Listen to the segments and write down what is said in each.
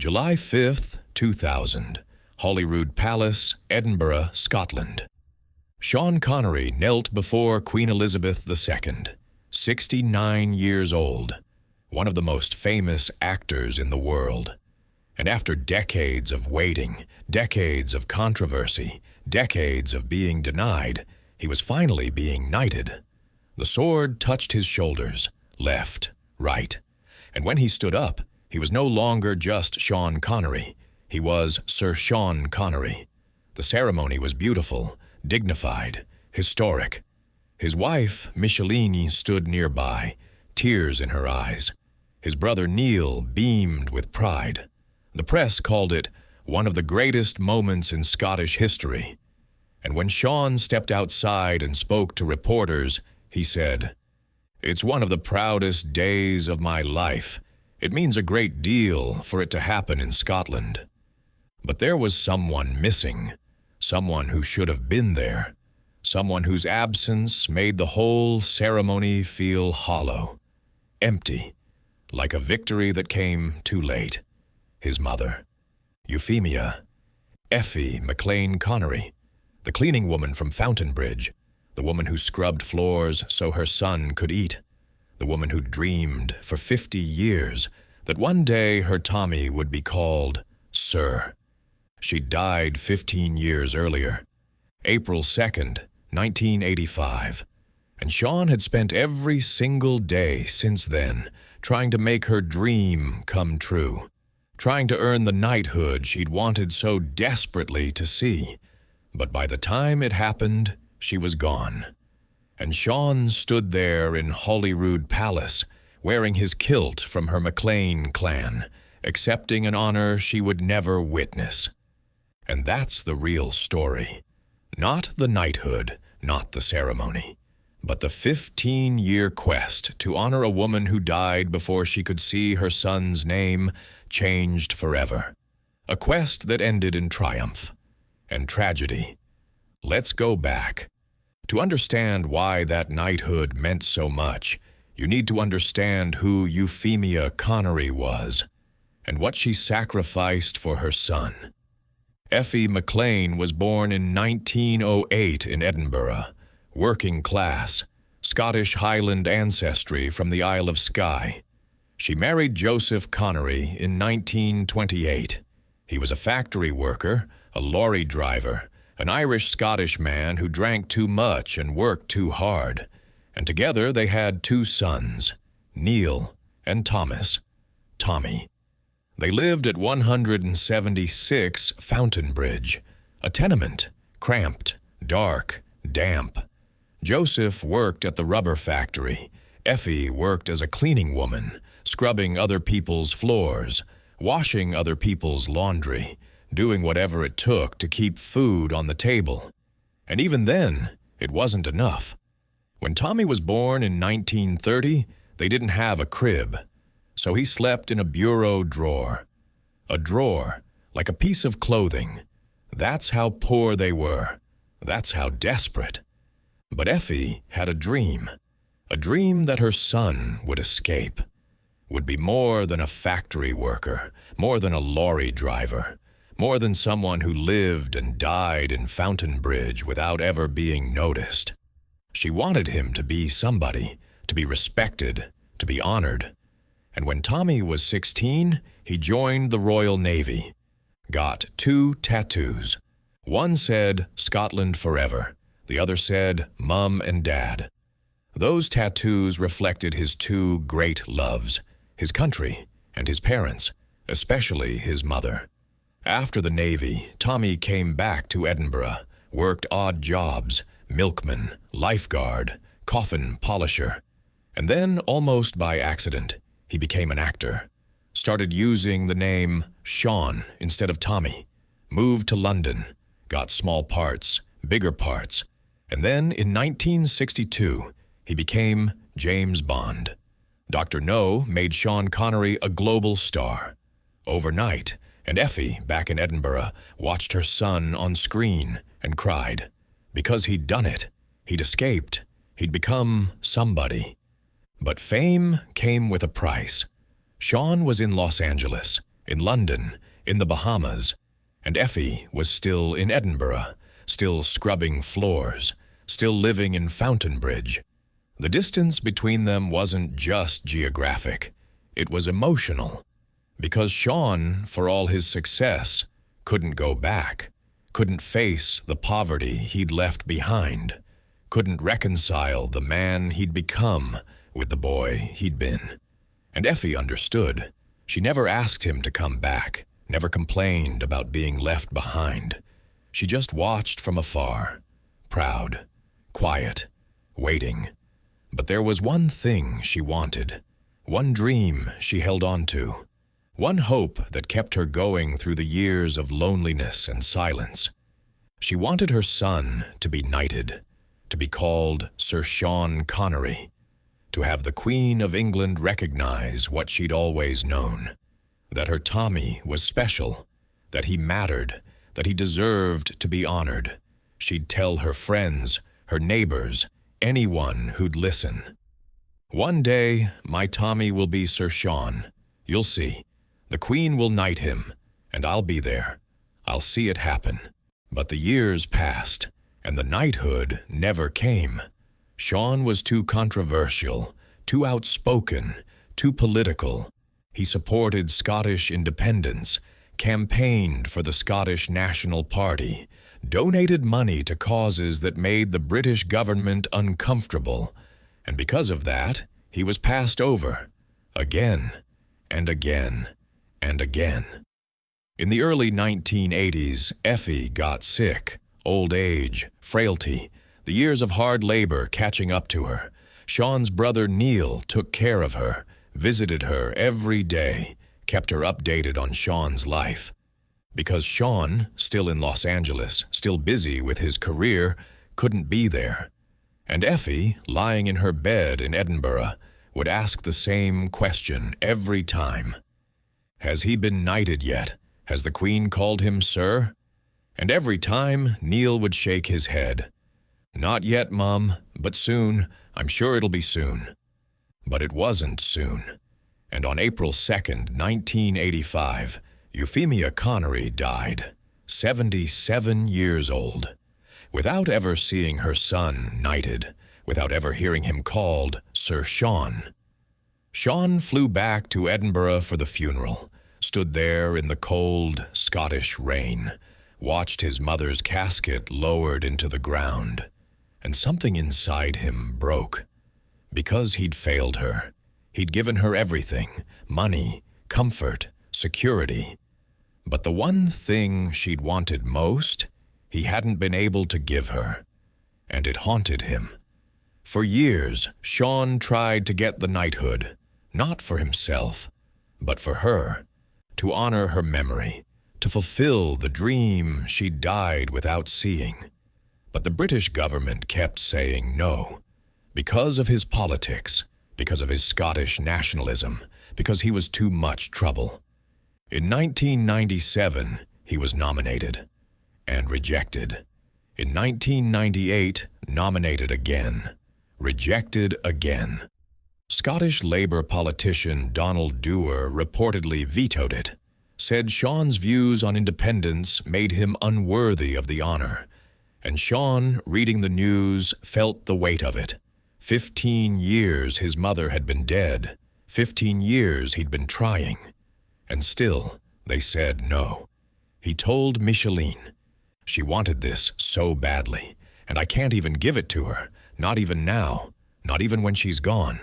July 5th, 2000, Holyrood Palace, Edinburgh, Scotland. Sean Connery knelt before Queen Elizabeth II, 69 years old, one of the most famous actors in the world. And after decades of waiting, decades of controversy, decades of being denied, he was finally being knighted. The sword touched his shoulders, left, right, and when he stood up, he was no longer just Sean Connery. He was Sir Sean Connery. The ceremony was beautiful, dignified, historic. His wife, McLean, stood nearby, tears in her eyes. His brother Neil beamed with pride. The press called it one of the greatest moments in Scottish history. And when Sean stepped outside and spoke to reporters, he said, "It's one of the proudest days of my life. It means a great deal for it to happen in Scotland." But there was someone missing, someone who should have been there, someone whose absence made the whole ceremony feel hollow, empty, like a victory that came too late. His mother, Euphemia, Effie McLean Connery, the cleaning woman from Fountainbridge, the woman who scrubbed floors so her son could eat, the woman who dreamed for 50 years that one day her Tommy would be called Sir. She died 15 years earlier, April 2nd, 1985, and Sean had spent every single day since then trying to make her dream come true, trying to earn the knighthood she'd wanted so desperately to see. But by the time it happened, she was gone. And Sean stood there in Holyrood Palace, wearing his kilt from her McLean clan, accepting an honor she would never witness. And that's the real story. Not the knighthood, not the ceremony, but the 15-year quest to honor a woman who died before she could see her son's name changed forever. A quest that ended in triumph and tragedy. Let's go back. To understand why that knighthood meant so much, you need to understand who Euphemia Connery was and what she sacrificed for her son. Effie McLean was born in 1908 in Edinburgh, working class, Scottish Highland ancestry from the Isle of Skye. She married Joseph Connery in 1928. He was a factory worker, a lorry driver, an Irish-Scottish man who drank too much and worked too hard, and together they had 2 sons, Neil and Tommy. They lived at 176 Fountainbridge, a tenement, cramped, dark, damp. Joseph worked at the rubber factory. Effie worked as a cleaning woman, scrubbing other people's floors, washing other people's laundry, doing whatever it took to keep food on the table. And even then, it wasn't enough. When Tommy was born in 1930, they didn't have a crib, so he slept in a bureau drawer. A drawer, like a piece of clothing. That's how poor they were. That's how desperate. But Effie had a dream that her son would escape, would be more than a factory worker, more than a lorry driver, more than someone who lived and died in Fountainbridge without ever being noticed. She wanted him to be somebody, to be respected, to be honored. And when Tommy was 16, he joined the Royal Navy, got 2 tattoos. One said, "Scotland forever." The other said, "Mum and Dad." Those tattoos reflected his 2 great loves, his country and his parents, especially his mother. After the Navy, Tommy came back to Edinburgh, worked odd jobs, milkman, lifeguard, coffin polisher. And then, almost by accident, he became an actor, started using the name Sean instead of Tommy, moved to London, got small parts, bigger parts, and then in 1962, he became James Bond. Dr. No made Sean Connery a global star. Overnight, and Effie, back in Edinburgh, watched her son on screen and cried. Because he'd done it. He'd escaped. He'd become somebody. But fame came with a price. Sean was in Los Angeles, in London, in the Bahamas, and Effie was still in Edinburgh, still scrubbing floors, still living in Fountainbridge. The distance between them wasn't just geographic, it was emotional, because Sean, for all his success, couldn't go back, couldn't face the poverty he'd left behind, couldn't reconcile the man he'd become with the boy he'd been. And Effie understood. She never asked him to come back, never complained about being left behind. She just watched from afar, proud, quiet, waiting. But there was one thing she wanted, one dream she held on to, one hope that kept her going through the years of loneliness and silence. She wanted her son to be knighted, to be called Sir Sean Connery, to have the Queen of England recognize what she'd always known, that her Tommy was special, that he mattered, that he deserved to be honored. She'd tell her friends, her neighbors, anyone who'd listen. One day, my Tommy will be Sir Sean. You'll see. The Queen will knight him, and I'll be there. I'll see it happen. But the years passed, and the knighthood never came. Sean was too controversial, too outspoken, too political. He supported Scottish independence, campaigned for the Scottish National Party, donated money to causes that made the British government uncomfortable, and because of that, he was passed over, again and again and again. In the early 1980s, Effie got sick, old age, frailty, the years of hard labor catching up to her. Sean's brother Neil took care of her, visited her every day, kept her updated on Sean's life. Because Sean, still in Los Angeles, still busy with his career, couldn't be there. And Effie, lying in her bed in Edinburgh, would ask the same question every time. Has he been knighted yet? Has the Queen called him sir? And every time, Neil would shake his head. Not yet, Mum, but soon. I'm sure it'll be soon. But it wasn't soon. And on April 2nd, 1985, Euphemia Connery died, 77 years old, without ever seeing her son knighted, without ever hearing him called Sir Sean. Sean flew back to Edinburgh for the funeral, stood there in the cold Scottish rain, watched his mother's casket lowered into the ground, and something inside him broke. Because he'd failed her, he'd given her everything, money, comfort, security. But the one thing she'd wanted most, he hadn't been able to give her, and it haunted him. For years, Sean tried to get the knighthood, not for himself, but for her, to honor her memory, to fulfill the dream she'd died without seeing. But the British government kept saying no, because of his politics, because of his Scottish nationalism, because he was too much trouble. In 1997, he was nominated and rejected. In 1998, nominated again, rejected again. Scottish Labour politician Donald Dewar reportedly vetoed it, said Sean's views on independence made him unworthy of the honor, and Sean, reading the news, felt the weight of it. 15 years his mother had been dead, 15 years he'd been trying, and still they said no. He told McLean, "She wanted this so badly, and I can't even give it to her, not even now, not even when she's gone."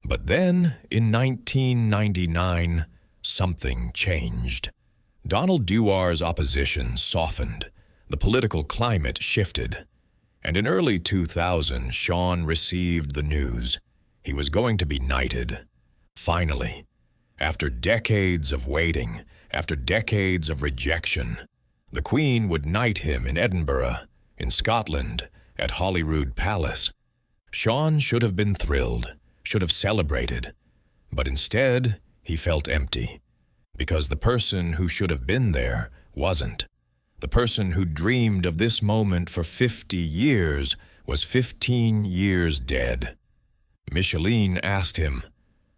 But then, in 1999, something changed. Donald Dewar's opposition softened, the political climate shifted, and in early 2000, Sean received the news. He was going to be knighted. Finally, after decades of waiting, after decades of rejection, the Queen would knight him in Edinburgh, in Scotland, at Holyrood Palace. Sean should have been thrilled, should have celebrated, but instead he felt empty, because the person who should have been there wasn't. The person who dreamed of this moment for 50 years was 15 years dead. McLean asked him,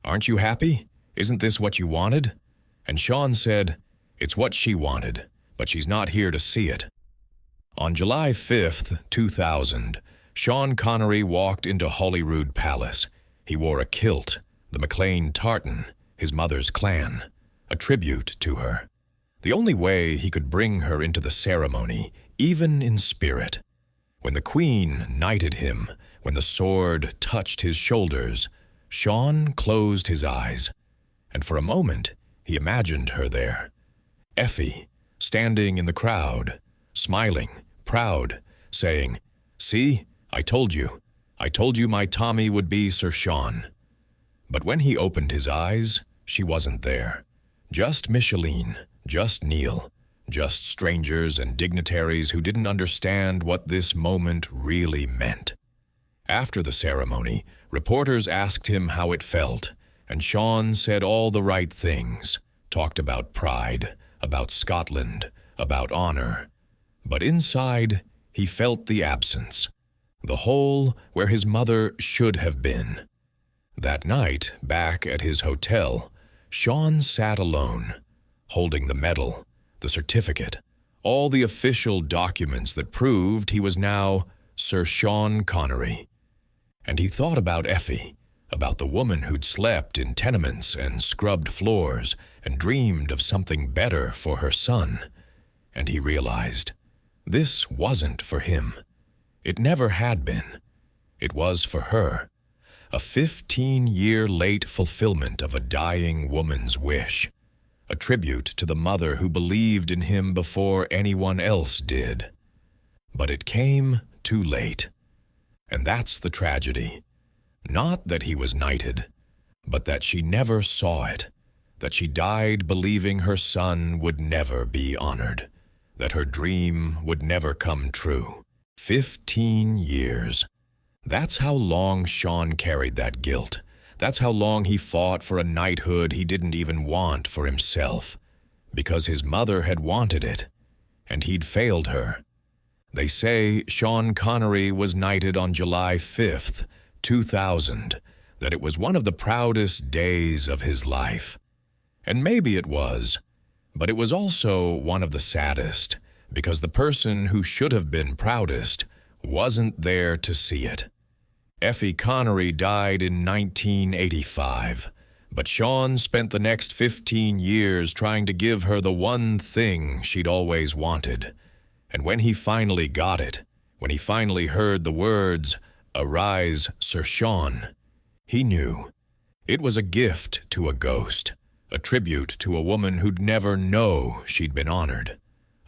"Aren't you happy? Isn't this what you wanted?" And Sean said, "It's what she wanted, but she's not here to see it." On July 5th, 2000, Sean Connery walked into Holyrood Palace. He wore a kilt, the McLean tartan, his mother's clan, a tribute to her. The only way he could bring her into the ceremony, even in spirit. When the Queen knighted him, when the sword touched his shoulders, Sean closed his eyes, and for a moment he imagined her there. Effie, standing in the crowd, smiling, proud, saying, "See, I told you my Tommy would be Sir Sean." But when he opened his eyes, she wasn't there. Just McLean, just Neil, just strangers and dignitaries who didn't understand what this moment really meant. After the ceremony, reporters asked him how it felt, and Sean said all the right things, talked about pride, about Scotland, about honor. But inside, he felt the absence, the hole where his mother should have been. That night, back at his hotel, Sean sat alone, holding the medal, the certificate, all the official documents that proved he was now Sir Sean Connery. And he thought about Effie, about the woman who'd slept in tenements and scrubbed floors and dreamed of something better for her son. And he realized, this wasn't for him. It never had been. It was for her. A 15-year late fulfillment of a dying woman's wish. A tribute to the mother who believed in him before anyone else did. But it came too late. And that's the tragedy. Not that he was knighted, but that she never saw it. That she died believing her son would never be honored. That her dream would never come true. 15 years. That's how long Sean carried that guilt. That's how long he fought for a knighthood he didn't even want for himself. Because his mother had wanted it, and he'd failed her. They say Sean Connery was knighted on July 5th, 2000, that it was one of the proudest days of his life. And maybe it was, but it was also one of the saddest, because the person who should have been proudest wasn't there to see it. Effie Connery died in 1985, but Sean spent the next 15 years trying to give her the one thing she'd always wanted. And when he finally got it, when he finally heard the words, "Arise, Sir Sean," he knew. It was a gift to a ghost, a tribute to a woman who'd never know she'd been honored.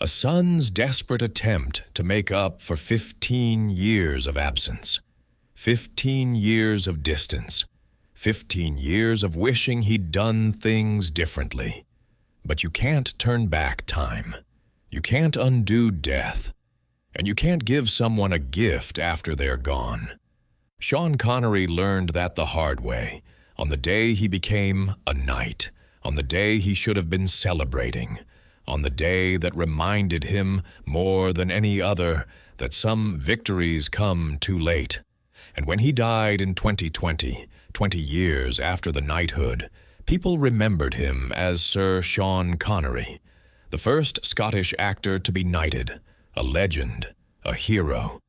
A son's desperate attempt to make up for 15 years of absence. 15 years of distance. 15 years of wishing he'd done things differently. But you can't turn back time. You can't undo death. And you can't give someone a gift after they're gone. Sean Connery learned that the hard way, on the day he became a knight, on the day he should have been celebrating, on the day that reminded him more than any other that some victories come too late. And when he died in 2020, 20 years after the knighthood, people remembered him as Sir Sean Connery, the first Scottish actor to be knighted, a legend, a hero.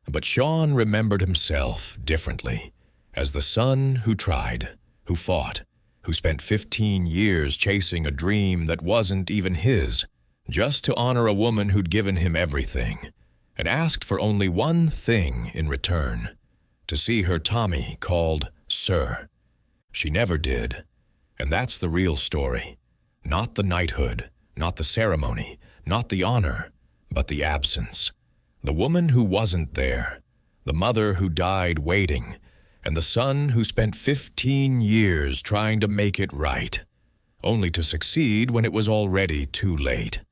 But Sean remembered himself differently, as the son who tried, who fought, who spent 15 years chasing a dream that wasn't even his, just to honor a woman who'd given him everything, and asked for only one thing in return, to see her Tommy called Sir. She never did, and that's the real story. Not the knighthood, not the ceremony, not the honor, but the absence. The woman who wasn't there, the mother who died waiting, and the son who spent 15 years trying to make it right, only to succeed when it was already too late.